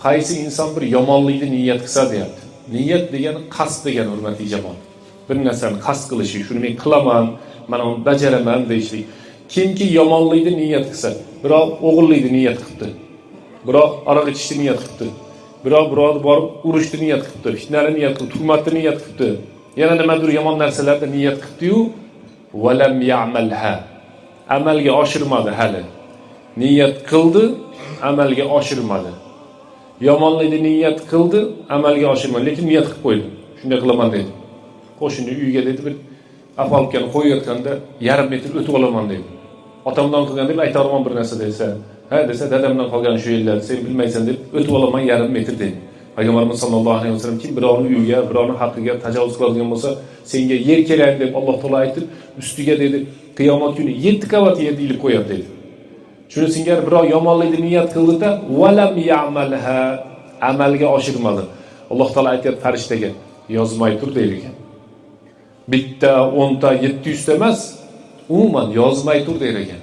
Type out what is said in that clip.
qaysi inson bir yomonlikni niyat qilsa deyapti. Niyat degani qasd degan, hurmatli jamoat. Bir narsani qasd qilishi, shuni men qilaman, mana uni bajaraman deyishlik. Kimki yomonlikni niyat qilsa, biroq o'g'illikni niyat qilibdi. Biroq aroq ichishni niyat qilibdi. Biroq borib urushni niyat qilibdi, fitnani niyat qilibdi, tuhmatni niyat qilibdi. Yana nimadir yomon narsalarni niyat qilibdi-yu, valam ya'malha. Amalga oshirmadi hali. Niyat qildi, amalga oshirmadi. Yomonlikni niyat qildi, amalga oshirmadi, lekin niyat qilib qo'ydi. Shunday qilaman dedi. Qo'shni uyga dedi, bir afalkani qo'yayotganda yarim metr o'tib olaman dedi. Otamdan qilgan deb ayta olaman bir narsa desa, ha desa dadamdan qolgan shu yillar sen bilmaysan deb o'tib olaman yarim metr dedi. Payg'ambarimiz sollallohu alayhi vasallam kim birovning uyiga, birovning haqqiga tajovuz qiladigan bo'lsa, senga yer kerak deb Alloh taolo aytib, ustiga dedi, qiyomat kuni 7 qavat yer ilib qo'yadi dedi. Shuni singari birov yomonlikni niyat qildi-da, valam ya'malha, amalga oshirmadi. Alloh taolo aytayapti farishtaga, yozmay tur deydi ekan. Bitta, 10 ta, 700 ta emas, umuman yozmay tur deydi ekan.